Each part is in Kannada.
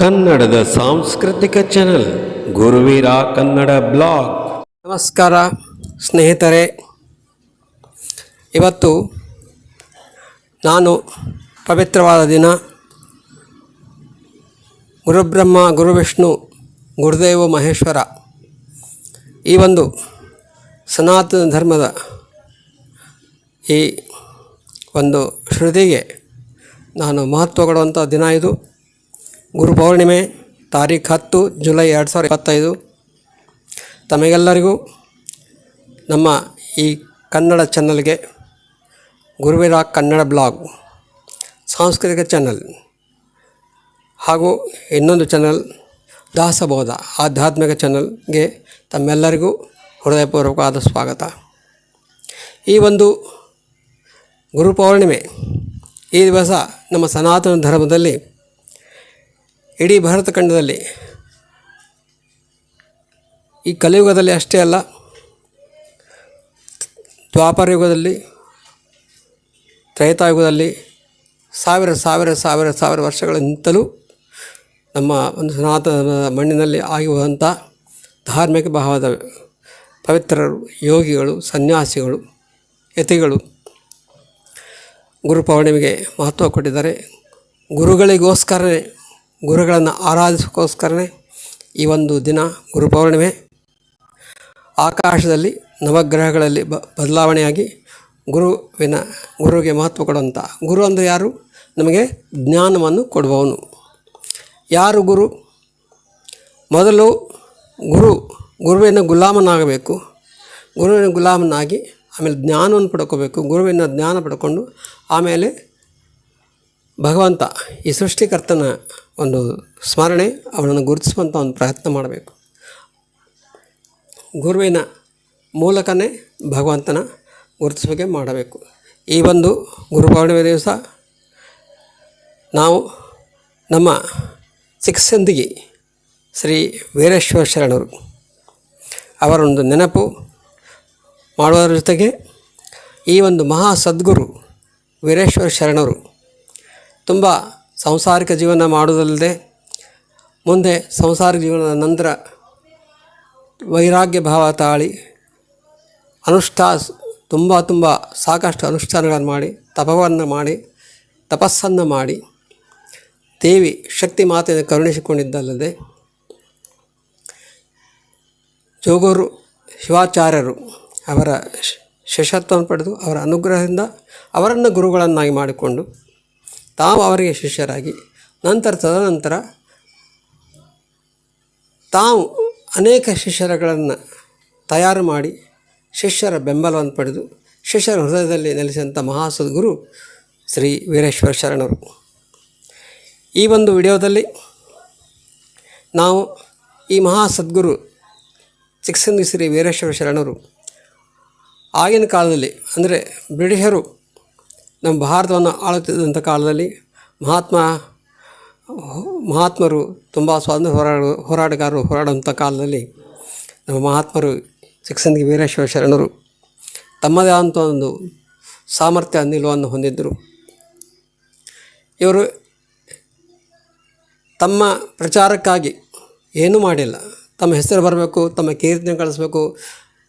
ಕನ್ನಡದ ಸಾಂಸ್ಕೃತಿಕ ಚಾನೆಲ್ ಗುರುವೀರ ಕನ್ನಡ ಬ್ಲಾಗ್. ನಮಸ್ಕಾರ ಸ್ನೇಹಿತರೆ, ಇವತ್ತು ನಾನು ಪವಿತ್ರವಾದ ದಿನ ಗುರುಬ್ರಹ್ಮ ಗುರುವಿಷ್ಣು ಗುರುದೇವ ಮಹೇಶ್ವರ ಈ ಒಂದು ಸನಾತನ ಧರ್ಮದ ಈ ಒಂದು ಶ್ರುತಿಗೆ ನಾನು ಮಹತ್ವ ಕೊಡುವಂಥ ದಿನ. ಇದು ಗುರು ಪೌರ್ಣಿಮೆ ತಾರೀಖು 10 ಜುಲೈ 2025. ತಮಗೆಲ್ಲರಿಗೂ ನಮ್ಮ ಈ ಕನ್ನಡ ಚಾನಲ್ಗೆ ಗುರುವೀರ ಕನ್ನಡ ಬ್ಲಾಗ್ ಸಾಂಸ್ಕೃತಿಕ ಚಾನಲ್ ಹಾಗೂ ಇನ್ನೊಂದು ಚಾನಲ್ ದಾಸಬೋಧ ಆಧ್ಯಾತ್ಮಿಕ ಚಾನಲ್ಗೆ ತಮ್ಮೆಲ್ಲರಿಗೂ ಹೃದಯಪೂರ್ವಕವಾದ ಸ್ವಾಗತ. ಈ ಒಂದು ಗುರು ಪೌರ್ಣಿಮೆ ಈ ದಿವಸ ನಮ್ಮ ಸನಾತನ ಧರ್ಮದಲ್ಲಿ ಇಡೀ ಭಾರತ ಖಂಡದಲ್ಲಿ ಈ ಕಲಿಯುಗದಲ್ಲಿ ಅಷ್ಟೇ ಅಲ್ಲ, ದ್ವಾಪರ ಯುಗದಲ್ಲಿ, ತ್ರೇತಾಯುಗದಲ್ಲಿ ಸಾವಿರ ವರ್ಷಗಳಿಂದಲೂ ನಮ್ಮ ಒಂದು ಸನಾತನ ಮಣ್ಣಿನಲ್ಲಿ ಆಗಿರುವಂಥ ಧಾರ್ಮಿಕ ಭಾವದ ಪವಿತ್ರರು, ಯೋಗಿಗಳು, ಸನ್ಯಾಸಿಗಳು, ಯತಿಗಳು ಗುರು ಪೌರ್ಣಿಮೆಗೆ ಮಹತ್ವ ಕೊಟ್ಟಿದ್ದಾರೆ. ಗುರುಗಳಿಗೋಸ್ಕರನೇ, ಗುರುಗಳನ್ನು ಆರಾಧಿಸೋಕ್ಕೋಸ್ಕರನೇ ಈ ಒಂದು ದಿನ ಗುರು ಪೌರ್ಣಿಮೆ. ಆಕಾಶದಲ್ಲಿ ನವಗ್ರಹಗಳಲ್ಲಿ ಬದಲಾವಣೆಯಾಗಿ ಗುರುವಿಗೆ ಮಹತ್ವ ಕೊಡುವಂಥ ಗುರು ಅಂದರೆ ಯಾರು? ನಮಗೆ ಜ್ಞಾನವನ್ನು ಕೊಡುವವನು. ಯಾರು ಗುರು? ಮೊದಲು ಗುರುವಿನ ಗುಲಾಮನಾಗಬೇಕು. ಗುರುವಿನ ಗುಲಾಮನಾಗಿ ಆಮೇಲೆ ಜ್ಞಾನವನ್ನು ಪಡ್ಕೋಬೇಕು. ಗುರುವಿನ ಜ್ಞಾನ ಪಡ್ಕೊಂಡು ಆಮೇಲೆ ಭಗವಂತ ಈ ಸೃಷ್ಟಿಕರ್ತನ ಒಂದು ಸ್ಮರಣೆ, ಅವನನ್ನು ಗುರುತಿಸುವಂಥ ಒಂದು ಪ್ರಯತ್ನ ಮಾಡಬೇಕು. ಗುರುವಿನ ಮೂಲಕನೇ ಭಗವಂತನ ಗುರುತಿಸುವಿಕೆ ಮಾಡಬೇಕು. ಈ ಒಂದು ಗುರು ಪೌರ್ಣಿಮೆ ದಿವಸ ನಾವು ನಮ್ಮ ಚಿಕ್ಕಸಂದಿಗೆ ಶ್ರೀ ವೀರೇಶ್ವರ ಶರಣರು ಅವರೊಂದು ನೆನಪು ಮಾಡುವುದರ ಜೊತೆಗೆ ಈ ಒಂದು ಮಹಾ ಸದ್ಗುರು ವೀರೇಶ್ವರ ಶರಣರು ತುಂಬ ಸಾಂಸಾರಿಕ ಜೀವನ ಮಾಡುವುದಲ್ಲದೆ ಮುಂದೆ ಸಂಸಾರಿಕ ಜೀವನದ ನಂತರ ವೈರಾಗ್ಯ ಭಾವ ತಾಳಿ ತುಂಬ ಸಾಕಷ್ಟು ಅನುಷ್ಠಾನಗಳನ್ನು ಮಾಡಿ ತಪಸ್ಸನ್ನು ಮಾಡಿ ದೇವಿ ಶಕ್ತಿ ಮಾತೆಯನ್ನು ಕರುಣಿಸಿಕೊಂಡಿದ್ದಲ್ಲದೆ ಜೋಗೂರು ಶಿವಾಚಾರ್ಯರು ಅವರ ಶಿಷ್ಯತ್ವವನ್ನು ಪಡೆದು ಅವರ ಅನುಗ್ರಹದಿಂದ ಅವರನ್ನು ಗುರುಗಳನ್ನಾಗಿ ಮಾಡಿಕೊಂಡು ತಾವು ಅವರಿಗೆ ಶಿಷ್ಯರಾಗಿ ತದನಂತರ ತಾವು ಅನೇಕ ಶಿಷ್ಯರುಗಳನ್ನು ತಯಾರು ಮಾಡಿ ಶಿಷ್ಯರ ಬೆಂಬಲವನ್ನು ಪಡೆದು ಶಿಷ್ಯರ ಹೃದಯದಲ್ಲಿ ನೆಲೆಸಿದಂಥ ಮಹಾಸದ್ಗುರು ಶ್ರೀ ವೀರೇಶ್ವರ ಶರಣರು. ಈ ಒಂದು ವಿಡಿಯೋದಲ್ಲಿ ನಾವು ಈ ಮಹಾಸದ್ಗುರು ಚಿಕ್ಕಸಂದಿ ಶ್ರೀ ವೀರೇಶ್ವರ ಶರಣರು ಆಗಿನ ಕಾಲದಲ್ಲಿ, ಅಂದರೆ ಬ್ರಿಟಿಷರು ನಮ್ಮ ಭಾರತವನ್ನು ಆಳುತ್ತಿದ್ದಂಥ ಕಾಲದಲ್ಲಿ ಮಹಾತ್ಮರು ತುಂಬ ಸ್ವಾತಂತ್ರ್ಯ ಹೋರಾಟಗಾರರು ಹೋರಾಡುವಂಥ ಕಾಲದಲ್ಲಿ ನಮ್ಮ ಮಹಾತ್ಮರು ಚಿಕ್ಕಸಂದಿ ವೀರೇಶ್ವರ ಶರಣರು ತಮ್ಮದೇ ಆದಂಥ ಒಂದು ಸಾಮರ್ಥ್ಯ ನಿಲುವನ್ನು ಹೊಂದಿದ್ದರು. ಇವರು ತಮ್ಮ ಪ್ರಚಾರಕ್ಕಾಗಿ ಏನೂ ಮಾಡಿಲ್ಲ. ತಮ್ಮ ಹೆಸರು ಬರಬೇಕು, ತಮ್ಮ ಕೀರ್ತಿನ ಕಳಿಸ್ಬೇಕು,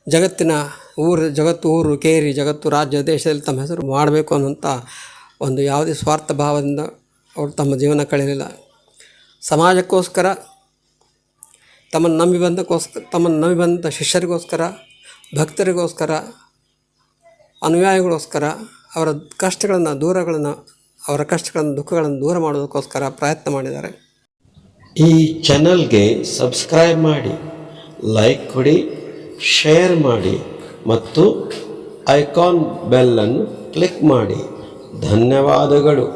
ಜಗತ್ತು ಊರು ಕೇರಿ ಜಗತ್ತು ರಾಜ್ಯ ದೇಶದಲ್ಲಿ ತಮ್ಮ ಹೆಸರು ಮಾಡಬೇಕು ಅನ್ನೋಂಥ ಒಂದು ಯಾವುದೇ ಸ್ವಾರ್ಥ ಭಾವದಿಂದ ಅವರು ತಮ್ಮ ಜೀವನ ಕಳೆಯಲಿಲ್ಲ. ಸಮಾಜಕ್ಕೋಸ್ಕರ, ತಮ್ಮನ್ನು ನಂಬಿ ಬಂದ ಶಿಷ್ಯರಿಗೋಸ್ಕರ, ಭಕ್ತರಿಗೋಸ್ಕರ, ಅನುಯಾಯಿಗಳಿಗೋಸ್ಕರ ಅವರ ಕಷ್ಟಗಳನ್ನು ದುಃಖಗಳನ್ನು ದೂರ ಮಾಡೋದಕ್ಕೋಸ್ಕರ ಪ್ರಯತ್ನ ಮಾಡಿದ್ದಾರೆ. ಈ ಚಾನಲ್ಗೆ ಸಬ್ಸ್ಕ್ರೈಬ್ ಮಾಡಿ, ಲೈಕ್ ಕೊಡಿ, ಶೇರ್ ಮಾಡಿ ಮತ್ತು ಐಕಾನ್ ಬೆಲ್ಲನ್ನು ಕ್ಲಿಕ್ ಮಾಡಿ. ಧನ್ಯವಾದಗಳು.